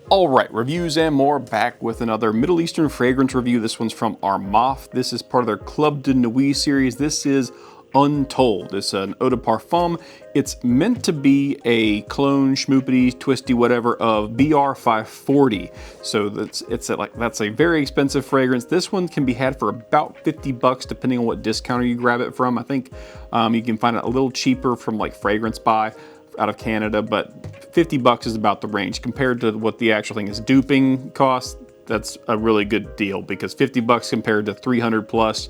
All right, reviews and more, back with another Middle Eastern fragrance review. This one's from Armaf. This is part of their Club De Nuit series. This is Untold. It's an eau de parfum. It's meant to be a clone, schmoopity, twisty, whatever of BR540. So that's a very expensive fragrance. This one can be had for about 50 bucks, depending on what discounter you grab it from. I think you can find it a little cheaper from like Fragrance Buy out of Canada, but 50 bucks is about the range compared to what the actual thing is duping cost. That's a really good deal, because 50 bucks compared to 300 plus,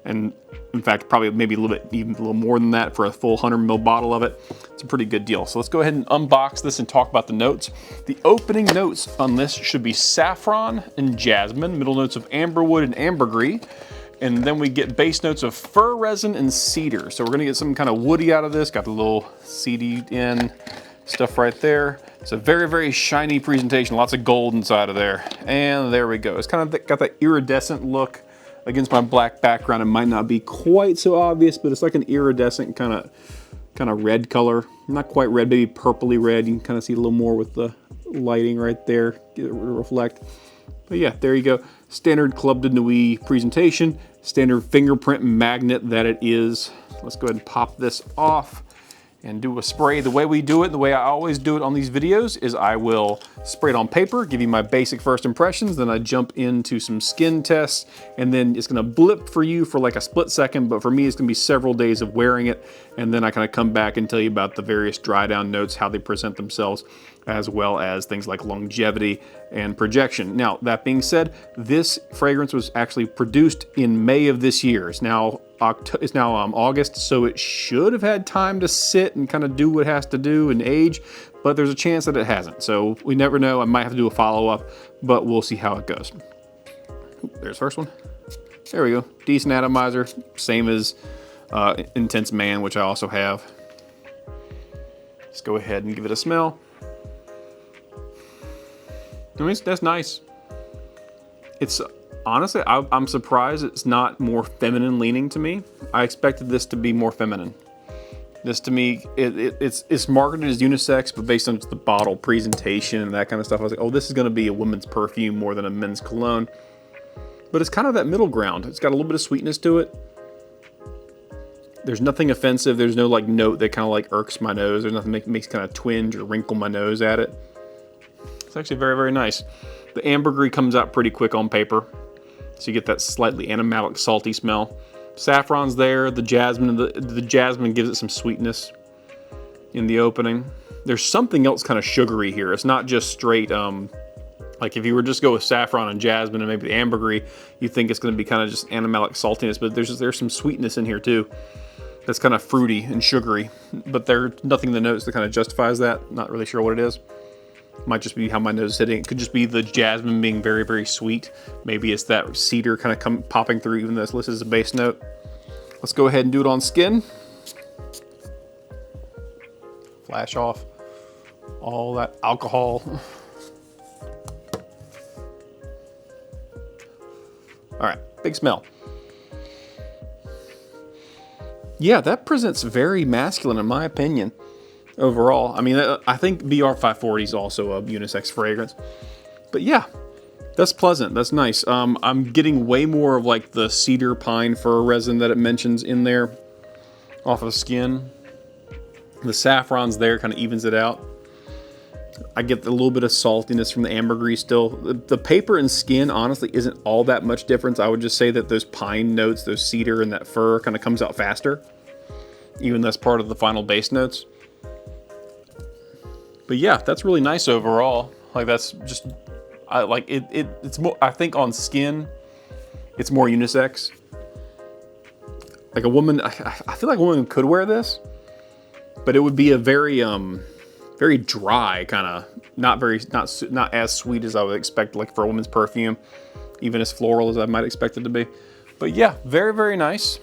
and in fact probably maybe a little more than that for a full 100 ml bottle of it. It's a pretty good deal. So let's go ahead and unbox this and talk about the notes. The opening notes on this should be saffron and jasmine, middle notes of amberwood and ambergris, and then we get base notes of fir resin and cedar. So we're gonna get some kind of woody out of this. Got the little seedy in stuff right there. It's a very, very shiny presentation. Lots of gold inside of there. And there we go. It's kind of got that iridescent look. Against my black background, it might not be quite so obvious, but it's like an iridescent kind of red color. Not quite red, maybe purpley red. You can kind of see a little more with the lighting right there. Get it to reflect. But yeah, there you go. Standard Club De Nuit presentation. Standard fingerprint magnet that it is. Let's go ahead and pop this off and do a spray. The way we do it, the way I always do it on these videos, is I will spray it on paper, give you my basic first impressions, then I jump into some skin tests, and then it's gonna blip for you for like a split second, but for me it's gonna be several days of wearing it, and then I kind of come back and tell you about the various dry down notes, how they present themselves, as well as things like longevity and projection. Now, that being said, this fragrance was actually produced in May of this year. It's now August, so it should have had time to sit and kind of do what it has to do and age, but there's a chance that it hasn't. So we never know. I might have to do a follow-up, but we'll see how it goes. There's the first one. There we go. Decent atomizer, same as Intense Man, which I also have. Let's go ahead and give it a smell. I mean, that's nice. It's honestly, I'm surprised it's not more feminine leaning to me. I expected this to be more feminine. This to me, it's marketed as unisex, but based on the bottle presentation and that kind of stuff, I was like, oh, this is gonna be a women's perfume more than a men's cologne. But it's kind of that middle ground. It's got a little bit of sweetness to it. There's nothing offensive. There's no like note that kind of like irks my nose. There's nothing that makes kind of twinge or wrinkle my nose at it. It's actually very, very nice. The ambergris comes out pretty quick on paper, so you get that slightly animalic, salty smell. Saffron's there. The jasmine gives it some sweetness in the opening. There's something else kind of sugary here. It's not just straight, like if you were just go with saffron and jasmine and maybe the ambergris, you think it's going to be kind of just animalic saltiness, but there's some sweetness in here too. That's kind of fruity and sugary, but there's nothing in the notes that kind of justifies that. Not really sure what it is. Might just be how my nose is hitting. It could just be the jasmine being very, very sweet. Maybe it's that cedar kind of popping through, even though this list is a base note. Let's go ahead and do it on skin. Flash off all that alcohol. All right, big smell. Yeah, that presents very masculine in my opinion. Overall, I mean, I think BR540 is also a unisex fragrance, but yeah, that's pleasant. That's nice. I'm getting way more of like the cedar, pine, fir resin that it mentions in there off of skin. The saffron's there, kind of evens it out. I get a little bit of saltiness from the ambergris still. The paper and skin honestly isn't all that much difference. I would just say that those pine notes, those cedar and that fir kind of comes out faster, even though that's part of the final base notes. But yeah, that's really nice overall. Like that's just, I like it. It's more. I think on skin, it's more unisex. Like a woman, I feel like a woman could wear this, but it would be a very very dry kind of, not as sweet as I would expect, like for a woman's perfume, even as floral as I might expect it to be. But yeah, very, very nice.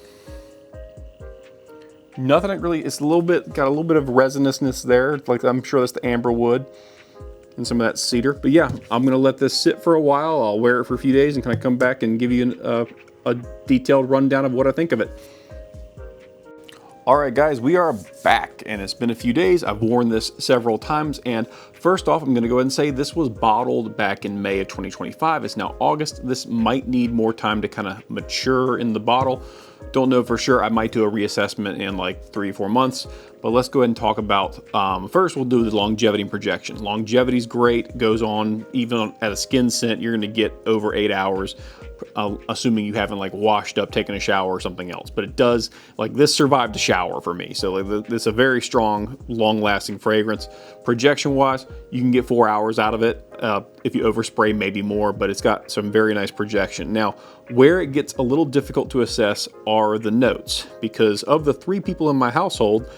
Nothing really, it's got a little bit of resinousness there. Like I'm sure that's the amber wood and some of that cedar. But yeah, I'm gonna let this sit for a while. I'll wear it for a few days and kind of come back and give you a detailed rundown of what I think of it. All right, guys, we are back, and it's been a few days. I've worn this several times, and first off, I'm gonna go ahead and say this was bottled back in May of 2025. It's now August. This might need more time to kind of mature in the bottle. Don't know for sure. I might do a reassessment in like 3 or 4 months, but let's go ahead and talk about, first we'll do the longevity and projection. Longevity is great, goes on, even at a skin scent, you're gonna get over 8 hours. Assuming you haven't like washed up, taken a shower or something else, but it does, like this survived a shower for me. So like it's a very strong, long lasting fragrance. Projection wise, you can get 4 hours out of it. If you overspray, maybe more, but it's got some very nice projection. Now, where it gets a little difficult to assess are the notes, because of the 3 people in my household,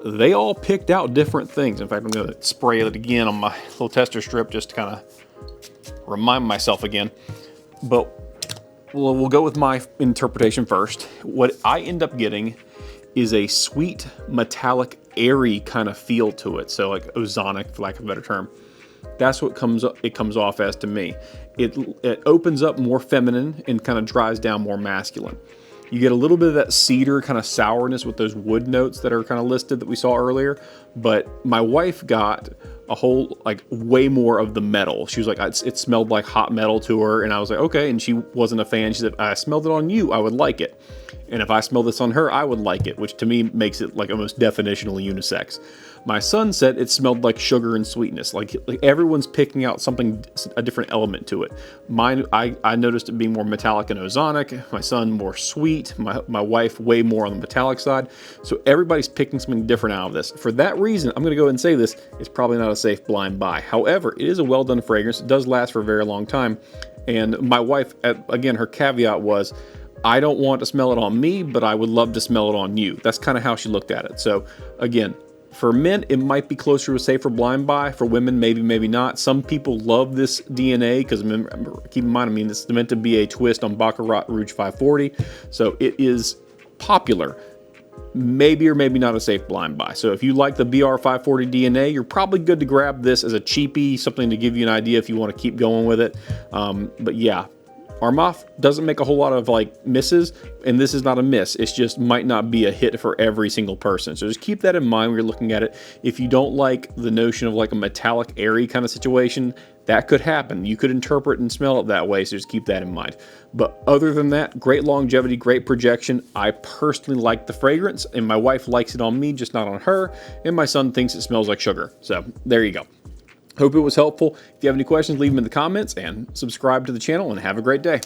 they all picked out different things. In fact, I'm gonna spray it again on my little tester strip just to kind of remind myself again. But we'll go with my interpretation first. What I end up getting is a sweet, metallic, airy kind of feel to it. So like ozonic, for lack of a better term. That's what it comes off as to me. It opens up more feminine and kind of dries down more masculine. You get a little bit of that cedar kind of sourness with those wood notes that are kind of listed that we saw earlier. But my wife got a whole, like way more of the metal. She was like, it smelled like hot metal to her. And I was like, okay. And she wasn't a fan. She said, I smelled it on you, I would like it. And if I smell this on her, I would like it, which to me makes it like almost definitionally unisex. My son said it smelled like sugar and sweetness. Like everyone's picking out something, a different element to it. Mine, I noticed it being more metallic and ozonic. My son more sweet. My wife way more on the metallic side. So everybody's picking something different out of this. For that reason, I'm going to go ahead and say this, it's probably not a safe blind buy. However, it is a well done fragrance. It does last for a very long time. And my wife, again, her caveat was, I don't want to smell it on me, but I would love to smell it on you. That's kind of how she looked at it. So again, for men, it might be closer to a safer blind buy. For women, maybe, maybe not. Some people love this DNA because keep in mind, I mean, this is meant to be a twist on Baccarat Rouge 540. So it is popular. Maybe or maybe not a safe blind buy. So if you like the BR540 DNA, you're probably good to grab this as a cheapie, something to give you an idea if you want to keep going with it. But yeah, Armaf doesn't make a whole lot of like misses, and this is not a miss. It's just might not be a hit for every single person. So just keep that in mind when you're looking at it. If you don't like the notion of like a metallic, airy kind of situation, that could happen. You could interpret and smell it that way, so just keep that in mind. But other than that, great longevity, great projection. I personally like the fragrance, and my wife likes it on me, just not on her, and my son thinks it smells like sugar. So there you go. Hope it was helpful. If you have any questions, leave them in the comments and subscribe to the channel, and have a great day.